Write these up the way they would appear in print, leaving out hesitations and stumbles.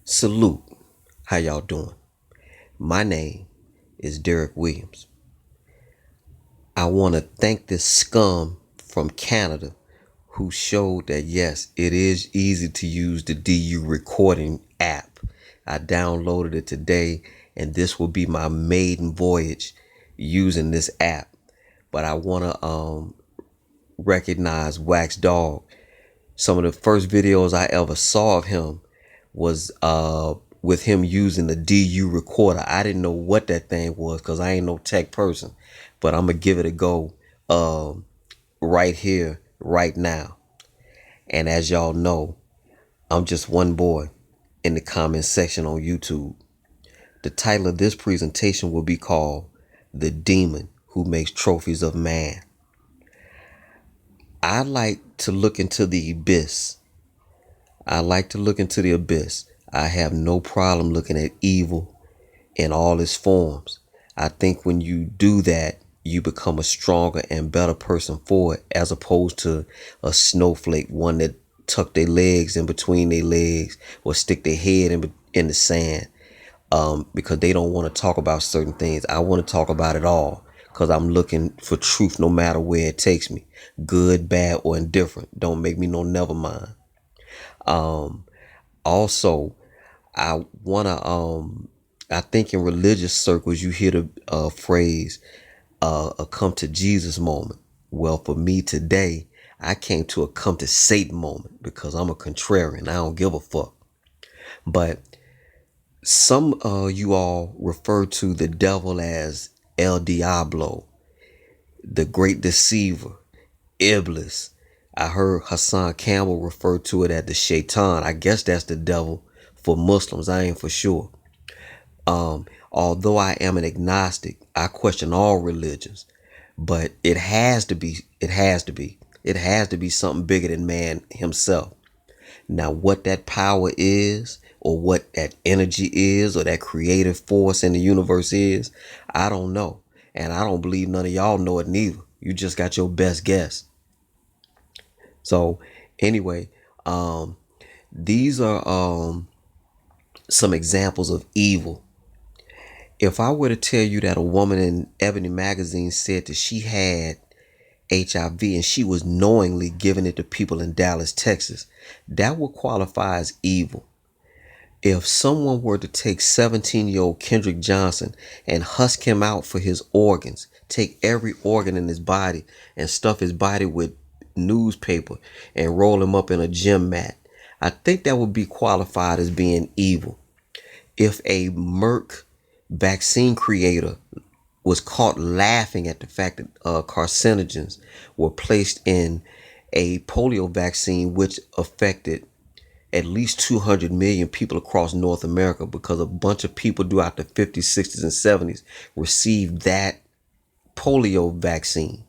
Salute. How y'all doing? My name is Derek Williams. I want to thank this scum from Canada who showed that yes, it is easy to use the DU recording app. I downloaded it today and this will be my maiden voyage using this app. But I want to recognize Wax Dog. Some of the first videos I ever saw of him was with him using the DU recorder. I didn't know what that thing was because I ain't no tech person, but I'm gonna give it a go right here, right now. And as y'all know, I'm just one boy in the comment section on YouTube. The title of this presentation will be called The Demon Who Makes Trophies of Man. I like to look into the abyss. I have no problem looking at evil in all its forms. I think when you do that, you become a stronger and better person for it, as opposed to a snowflake, one that tuck their legs in between their legs or stick their head in the sand because they don't want to talk about certain things. I want to talk about it all because I'm looking for truth no matter where it takes me, good, bad, or indifferent. Don't make me no never mind. Also, I wanna I think in religious circles you hear the phrase a come to Jesus moment. Well, for me today, I came to a come to Satan moment because I'm a contrarian. I don't give a fuck. But some you all refer to the devil as El Diablo, the great deceiver, Iblis. I heard Hassan Campbell refer to it as the Shaitan. I guess that's the devil for Muslims. I ain't for sure. Although I am an agnostic, I question all religions, but it has to be something bigger than man himself. Now, what that power is, or what that energy is, or that creative force in the universe is, I don't know. And I don't believe none of y'all know it neither. You just got your best guess. So anyway, these are some examples of evil. If I were to tell you that a woman in Ebony magazine said that she had HIV and she was knowingly giving it to people in Dallas, Texas, that would qualify as evil. If someone were to take 17-year-old Kendrick Johnson and husk him out for his organs, take every organ in his body and stuff his body with newspaper and roll him up in a gym mat, I think that would be qualified as being evil. If a Merck vaccine creator was caught laughing at the fact that carcinogens were placed in a polio vaccine, which affected at least 200 million people across North America, because a bunch of people throughout the 50s, 60s, and 70s received that polio vaccine.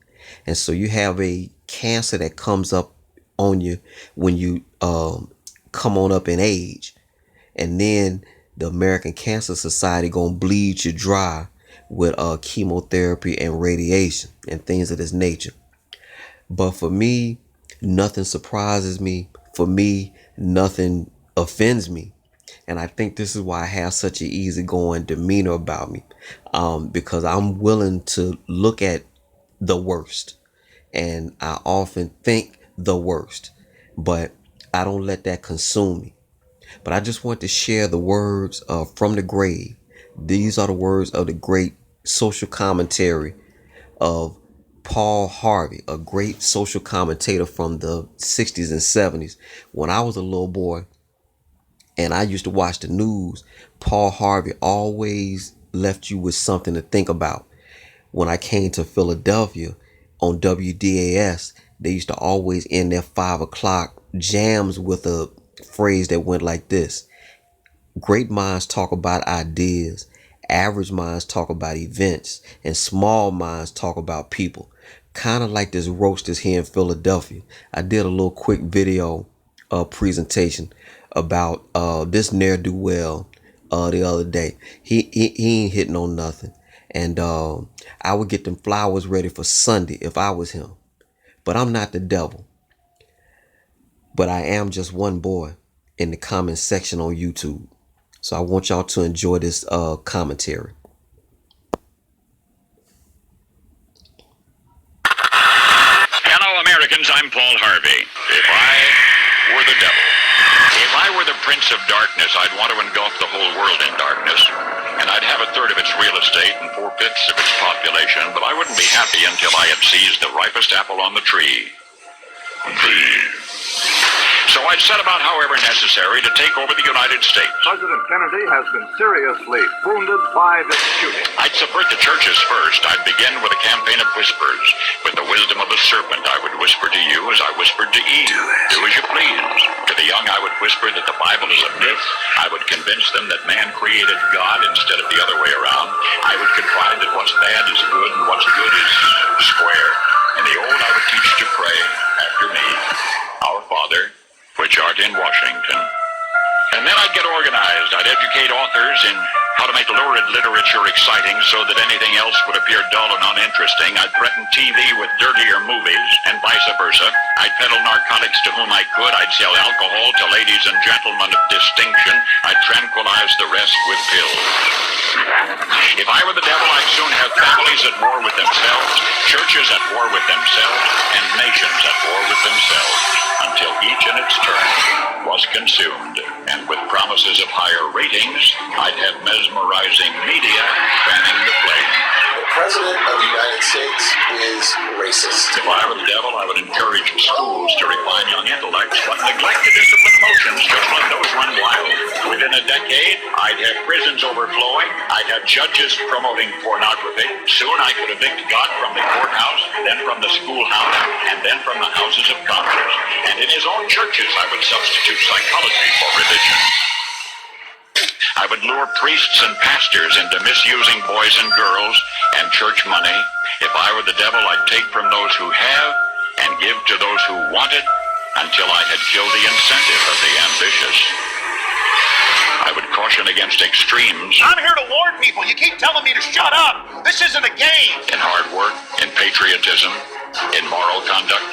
And so you have a cancer that comes up on you when you come on up in age. And then the American Cancer Society gonna bleed you dry with chemotherapy and radiation and things of this nature. But for me, nothing surprises me. For me, nothing offends me. And I think this is why I have such an easygoing demeanor about me, because I'm willing to look at the worst. And I often think the worst, but I don't let that consume me. But I just want to share the words from the grave. These are the words of the great social commentary of Paul Harvey, a great social commentator from the 60s and 70s. When I was a little boy and I used to watch the news, Paul Harvey always left you with something to think about. When I came to Philadelphia on WDAS, they used to always end their 5 o'clock jams with a phrase that went like this: great minds talk about ideas, average minds talk about events, and small minds talk about people. Kind of like this roasters here in Philadelphia. I did a little quick video presentation about this ne'er-do-well the other day. He ain't hitting on nothing. And I would get them flowers ready for Sunday if I was him. But I'm not the devil. But I am just one boy in the comment section on YouTube. So I want y'all to enjoy this commentary. Hello, Americans. I'm Paul Harvey. If I were the devil, if I were the prince of darkness, I'd want to engulf the whole world in darkness, and I'd have a third of its real estate and 4/5 of its population, but I wouldn't be happy until I had seized the ripest apple on the tree. So I'd set about, however necessary, to take over the United States. President Kennedy has been seriously wounded by this shooting. I'd subvert the churches first. I'd begin with a campaign of whispers. With the wisdom of the serpent, I would whisper to you as I whispered to Eve. Do as you please. To the young, I would whisper that the Bible is a myth. I would convince them that man created God instead of the other way around. I would confide that what's bad is good and what's good is square. In the old, I would teach to pray after me, Our Father, which art in Washington. And then I'd get organized. I'd educate authors in how to make lurid literature exciting so that anything else would appear dull and uninteresting. I'd threaten TV with dirtier movies and vice versa. I'd peddle narcotics to whom I could. I'd sell alcohol to ladies and gentlemen of distinction. I'd tranquilize the rest with pills. If I were the devil, I'd soon have families at war with themselves, churches at war with themselves, and nations at war with themselves, until each in its turn was consumed. And with promises of higher ratings, I'd have mesmerizing media fanning the flame. The President of the United States is racist. If I were the devil, I would encourage schools to refine young intellects, but neglect to discipline emotions, just let those run wild. Within a decade, I'd have prisons overflowing. I'd have judges promoting pornography. Soon I could evict God from the courthouse, then from the schoolhouse, and then from the houses of Congress. And in his own churches, I would substitute psychology for religion. I would lure priests and pastors into misusing boys and girls and church money. If I were the devil, I'd take from those who have and give to those who want it until I had killed the incentive of the ambitious. I would caution against extremes. I'm here to warn people. You keep telling me to shut up. This isn't a game. In hard work, in patriotism, in moral conduct.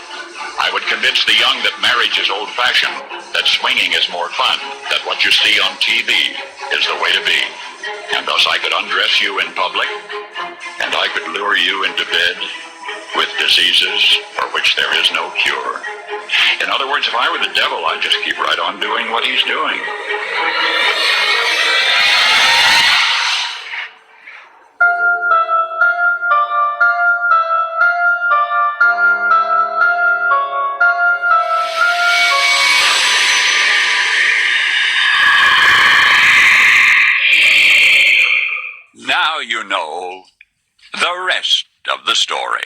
I would convince the young that marriage is old-fashioned, that swinging is more fun, that what you see on TV is the way to be. And thus I could undress you in public, and I could lure you into bed with diseases for which there is no cure. In other words, if I were the devil, I'd just keep right on doing what he's doing. Now you know the rest of the story.